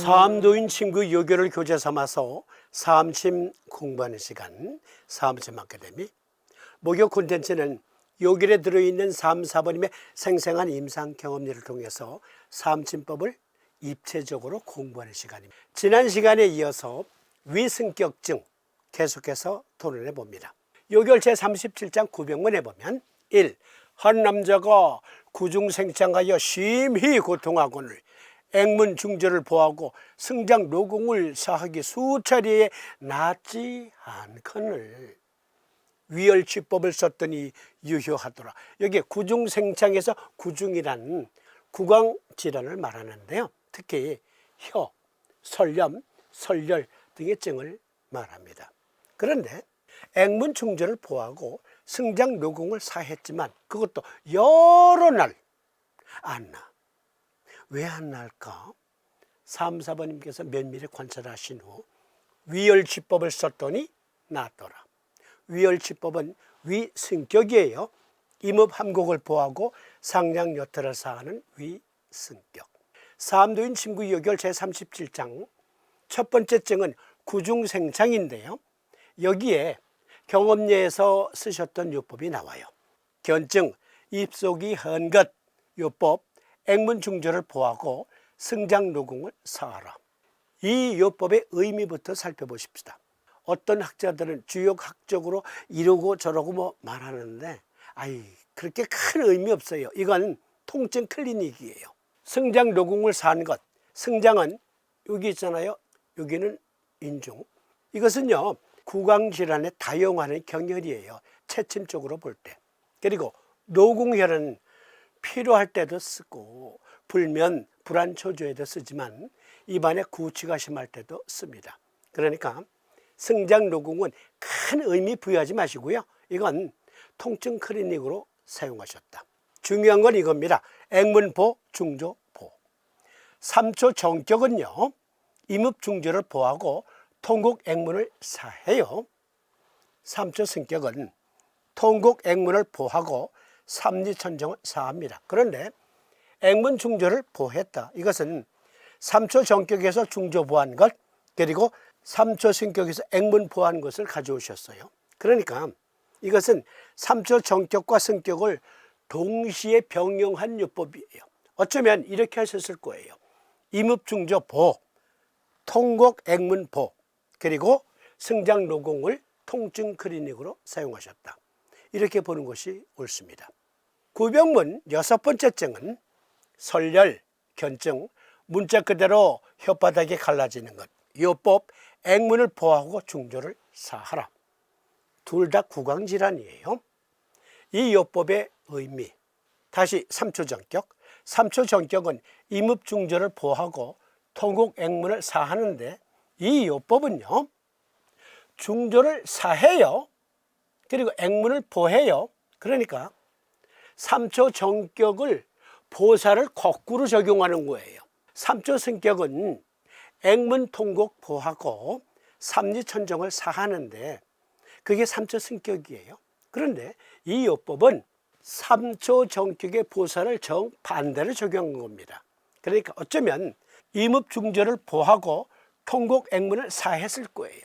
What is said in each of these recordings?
사암도인 친구 요교를 교재 삼아서 사암침 공부하는 시간, 사암침 아카데미. 목요 콘텐츠는 요결에 들어있는 사암사번님의 생생한 임상 경험들을 통해서 사암침법을 입체적으로 공부하는 시간입니다. 지난 시간에 이어서 위승격증 계속해서 토론해 봅니다. 요결 제37장 9병문에 보면 1. 한 남자가 구중생창하여 심히 고통하거늘 액문중절을 보하고 승장 노공을 사하기 수차례에 낫지 않거늘 위열치법을 썼더니 유효하더라. 여기에 구중생창에서 구중이라는 구강질환을 말하는데요, 특히 혀, 설염, 설열 등의 증을 말합니다. 그런데 액문중절을 보하고 승장 노공을 사했지만 그것도 여러 날 안 나. 왜 안 날까? 사암사번님께서 면밀히 관찰하신 후 위열치법을 썼더니 낫더라. 위열치법은 위승격이에요. 임업함곡을 보하고 상냥여태를 사하는 위승격. 사암도인 친구 요결 제37장 첫 번째 증은 구중생창인데요, 여기에 경험례에서 쓰셨던 요법이 나와요. 견증, 입속이 헌 것, 요법, 액문중절을 보하고 승장노공을 사하라. 이 요법의 의미부터 살펴보십시다. 어떤 학자들은 주역학적으로 이러고 저러고 뭐 말하는데 그렇게 큰 의미 없어요. 이건 통증 클리닉이에요. 승장노공을 사한 것, 승장은 여기 있잖아요. 여기는 인중. 이것은요 구강질환에 다용하는 경혈이에요, 체침적으로 볼 때. 그리고 노공혈은 필요할 때도 쓰고 불면 불안초조에도 쓰지만 입안에 구취가 심할 때도 씁니다. 그러니까 승장노공은 큰 의미 부여하지 마시고요, 이건 통증 클리닉으로 사용하셨다. 중요한 건 이겁니다. 액문보, 중조보. 3초 정격은요 임읍중절을 보하고 통곡 액문을 사해요. 3초 승격은 통곡 액문을 보하고 삼리천정을 사합니다. 그런데 액문중절을 보했다. 이것은 3초 정격에서 중조보한 것, 그리고 3초 승격에서 액문 보한 것을 가져오셨어요. 그러니까 이것은 3초 정격과 승격을 동시에 병용한 요법이에요. 어쩌면 이렇게 하셨을 거예요. 임읍중조보, 통곡 액문보, 그리고 승장노공을 통증 클리닉으로 사용하셨다. 이렇게 보는 것이 옳습니다. 구병문 여섯 번째 증은 설열, 견증, 문자 그대로 혓바닥이 갈라지는 것, 요법, 액문을 보하고 중조를 사하라. 둘 다 구강질환이에요. 이 요법의 의미, 다시 3초 정격. 3초 정격은 임읍중절을 보하고 통곡 액문을 사하는데 이 요법은요 중조를 사해요. 그리고 액문을 보해요. 그러니까 3초 정격을 보사를 거꾸로 적용하는 거예요. 3초 승격은 액문 통곡 보하고 삼리천정을 사하는데 그게 3초 승격이에요. 그런데 이 요법은 3초 정격의 보사를 정반대로 적용한 겁니다. 그러니까 어쩌면 임읍중절을 보하고 통곡 액문을 사했을 거예요.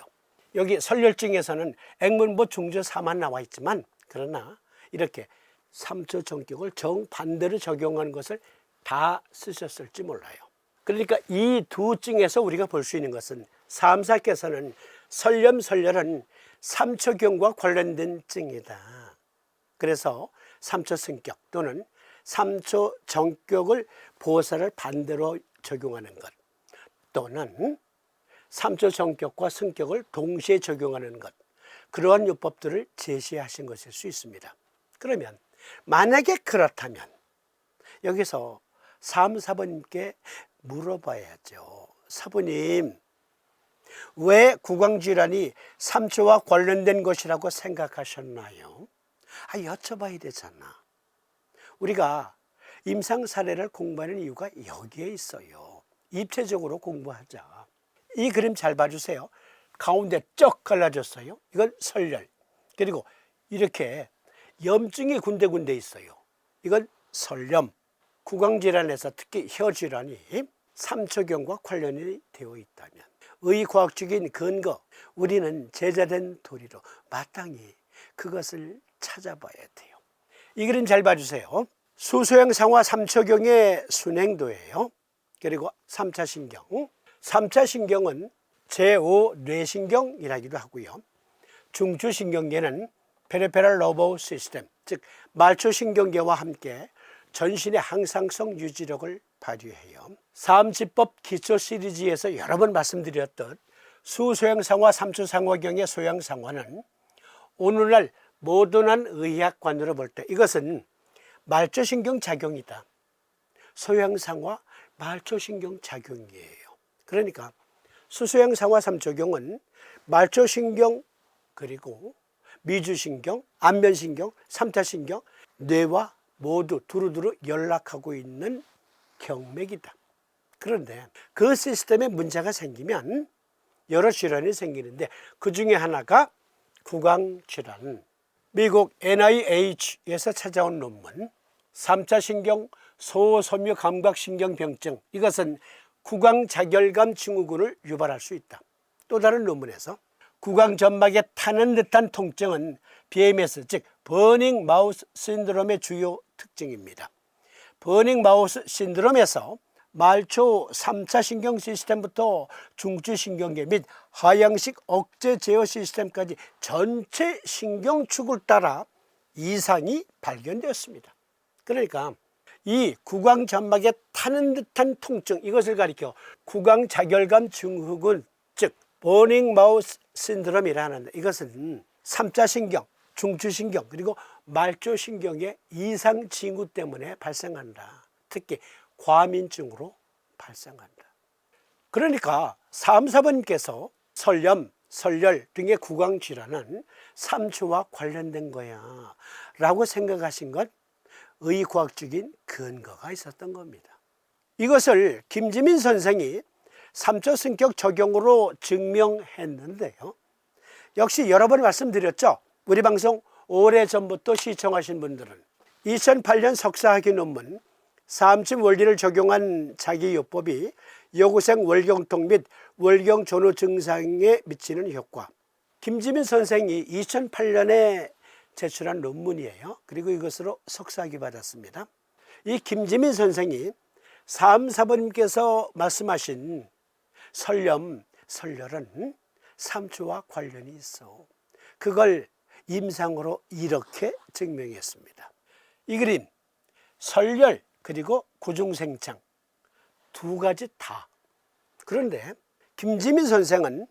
여기 설열증에서는 액문보 중조 사만 나와 있지만 그러나 이렇게 3초 정격을 정반대로 적용하는 것을 다 쓰셨을지 몰라요. 그러니까 이 두 증에서 우리가 볼 수 있는 것은 사암사께서는 설염, 설열은 3초경과 관련된 증이다. 그래서 3초 승격 또는 3초 정격을 보사를 반대로 적용하는 것, 또는 3초 정격과 승격을 동시에 적용하는 것, 그러한 요법들을 제시하신 것일 수 있습니다. 그러면 만약에 그렇다면 여기서 사암사번님께 물어봐야죠. 사부님, 왜 구강질환이 3초와 관련된 것이라고 생각하셨나요? 여쭤봐야 되잖아. 우리가 임상 사례를 공부하는 이유가 여기에 있어요. 입체적으로 공부하자. 이 그림 잘 봐주세요. 가운데 쩍 갈라졌어요. 이건 설열. 그리고 이렇게 염증이 군데군데 있어요. 이건 설염. 구강질환에서 특히 혀질환이 삼초경과 관련이 되어 있다면 의과학적인 근거, 우리는 제자된 도리로 마땅히 그것을 찾아봐야 돼요. 이 그림 잘 봐주세요. 수소형상화 삼초경의 순행도예요. 그리고 3차 신경. 3차 신경은 제5뇌신경이라기도 하고요. 중추신경계는 페리페럴 너버 시스템, 즉 말초신경계와 함께 전신의 항상성 유지력을 발휘해요. 삼지법 기초 시리즈에서 여러 번 말씀드렸던 수소형상화 삼초상화경의 소형상화는 오늘날 모던한 의학관으로 볼 때 이것은 말초신경 작용이다. 소형상화 말초신경 작용이에요. 그러니까 수소형상화 삼초경은 말초신경 그리고 미주신경, 안면신경, 3차 신경, 뇌와 모두 두루두루 연락하고 있는 경맥이다. 그런데 그 시스템에 문제가 생기면 여러 질환이 생기는데 그 중에 하나가 구강질환. 미국 NIH에서 찾아온 논문 3차 신경 소섬유 감각신경병증, 이것은 구강자결감 증후군을 유발할 수 있다. 또 다른 논문에서 구강점막에 타는 듯한 통증은 BMS, 즉 버닝 마우스 신드롬의 주요 특징입니다. 버닝 마우스 신드롬에서 말초 3차 신경 시스템부터 중추신경계 및 하향식 억제 제어 시스템까지 전체 신경축을 따라 이상이 발견되었습니다. 그러니까 이 구강점막에 타는 듯한 통증, 이것을 가리켜 구강자결감 증후군, 즉 버닝 마우스 신드롬이라는, 이것은 3차 신경, 중추신경 그리고 말초신경의 이상 징후 때문에 발생한다. 특히 과민증으로 발생한다. 그러니까 3, 4번님께서 설염, 설열 등의 구강질환은 삼초와 관련된 거야 라고 생각하신 것, 의과학적인 근거가 있었던 겁니다. 이것을 김지민 선생이 삼초 성격 적용으로 증명했는데요. 역시 여러 번 말씀드렸죠. 우리 방송 오래전부터 시청하신 분들은 2008년 석사학위 논문 삼침 원리를 적용한 자기요법이 여고생 월경통 및 월경존호 증상에 미치는 효과, 김지민 선생이 2008년에 제출한 논문이에요. 그리고 이것으로 석사학위 받았습니다. 이 김지민 선생이 3, 4번님께서 말씀하신 설염, 설열은 삼초와 관련이 있어. 그걸 임상으로 이렇게 증명했습니다. 이 그림, 설열 그리고 구중생창 두 가지 다. 그런데 김지민 선생은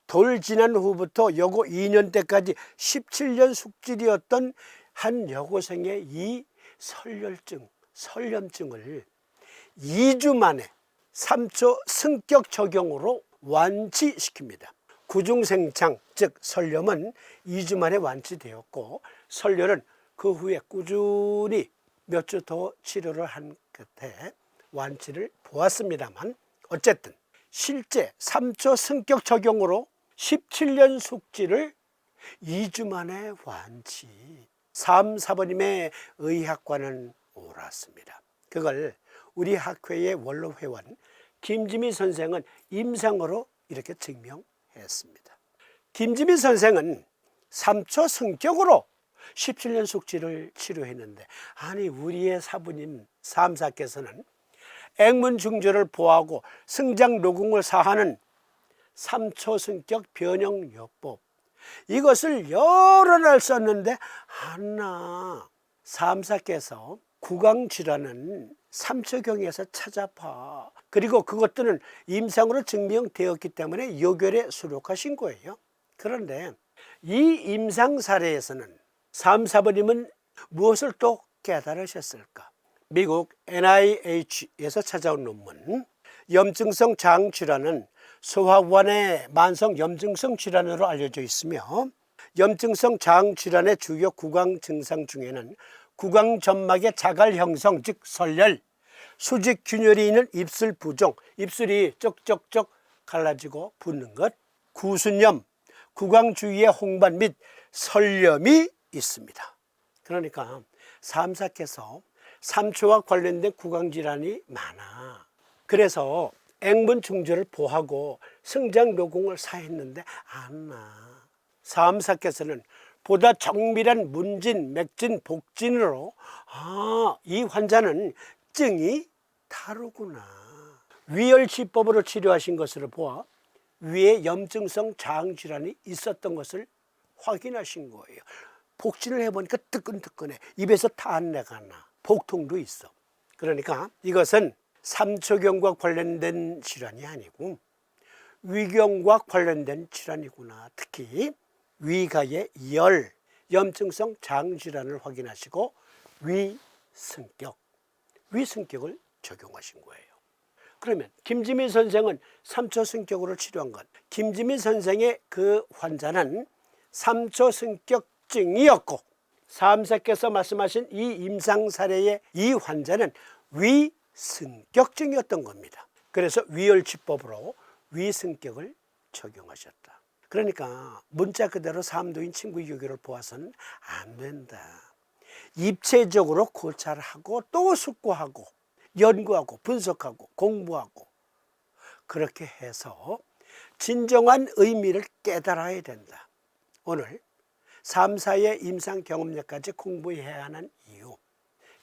돌 지난 후부터 여고 2년 때까지 17년 숙질이었던 한 여고생의 이 설열증, 설염증을 2주 만에 3초 승격 적용으로 완치시킵니다. 구중생창, 즉 설염은 2주 만에 완치되었고 설열은 그 후에 꾸준히 몇 주 더 치료를 한 끝에 완치를 보았습니다만, 어쨌든 실제 3초 승격 적용으로 17년 숙지를 2주 만에 완치. 3, 4번님의 의학과는 옳았습니다. 그걸 우리 학회의 원로회원 김지민 선생은 임상으로 이렇게 증명했습니다. 김지민 선생은 3초 승격으로 17년 숙지를 치료했는데, 아니 우리의 사부님 3사께서는 액문중절을 보하고 승장노궁을 사하는 3초 승격 변형요법, 이것을 여러 날 썼는데 하나 3사께서 구강질환은 삼초경에서 찾아봐. 그리고 그것들은 임상으로 증명되었기 때문에 요결에 수록하신 거예요. 그런데 이 임상 사례에서는 3, 4번님은 무엇을 또 깨달으셨을까? 미국 NIH에서 찾아온 논문, 염증성 장질환은 소화관의 만성 염증성 질환으로 알려져 있으며, 염증성 장질환의 주요 구강 증상 중에는 구강점막의 자갈 형성, 즉 설열, 수직 균열이 있는 입술 부종, 입술이 쪽쪽쪽 갈라지고 붓는 것, 구순염, 구강 주위의 홍반 및 설염이 있습니다. 그러니까 3사께서 삼초와 관련된 구강질환이 많아. 그래서 액문 중절을 보하고 성장 묘공을 사했는데 안 나. 사암사께서는 보다 정밀한 문진, 맥진, 복진으로 이 환자는 증이 다르구나. 위혈치법으로 치료하신 것으로 보아 위에 염증성 장질환이 있었던 것을 확인하신 거예요. 복진을 해보니까 뜨끈뜨끈해. 입에서 탄내가 나. 복통도 있어. 그러니까 이것은 삼초경과 관련된 질환이 아니고 위경과 관련된 질환이구나. 특히 위가의 열, 염증성 장질환을 확인하시고 위승격을 적용하신 거예요. 그러면 김지미 선생은 삼초승격으로 치료한 것. 김지미 선생의 그 환자는 삼초승격증이었고 사암사께서 말씀하신 이 임상 사례의 이 환자는 위승격증이었던 겁니다. 그래서 위혈치법으로 위승격을 적용하셨다. 그러니까 문자 그대로 삼도인 친구 유교를 보아서는 안 된다. 입체적으로 고찰하고 또 숙고하고 연구하고 분석하고 공부하고 그렇게 해서 진정한 의미를 깨달아야 된다. 오늘 3, 4의 임상 경험력까지 공부해야 하는 이유,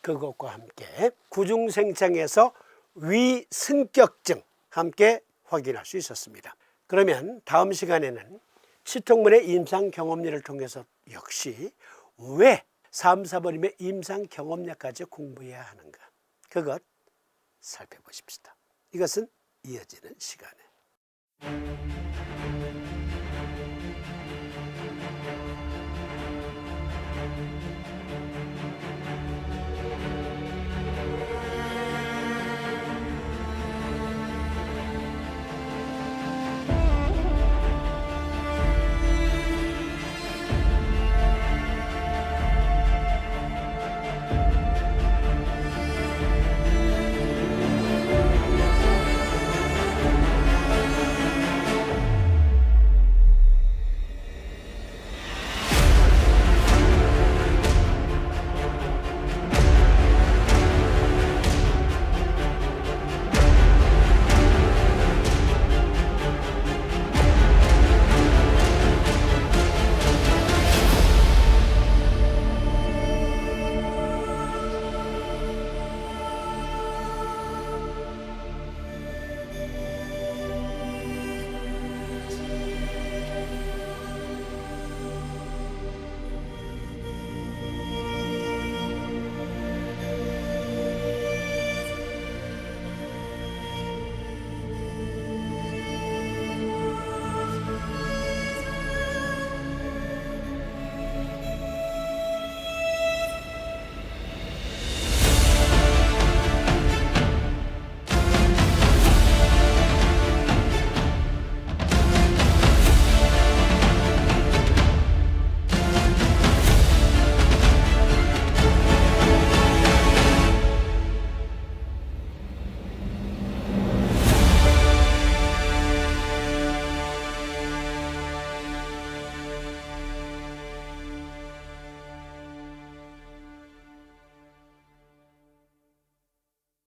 그것과 함께 구중생창에서 위승격증 함께 확인할 수 있었습니다. 그러면 다음 시간에는 치통문의 임상 경험률을 통해서 역시 왜 3, 4번임의 임상 경험력까지 공부해야 하는가, 그것 살펴보십시다. 이것은 이어지는 시간에.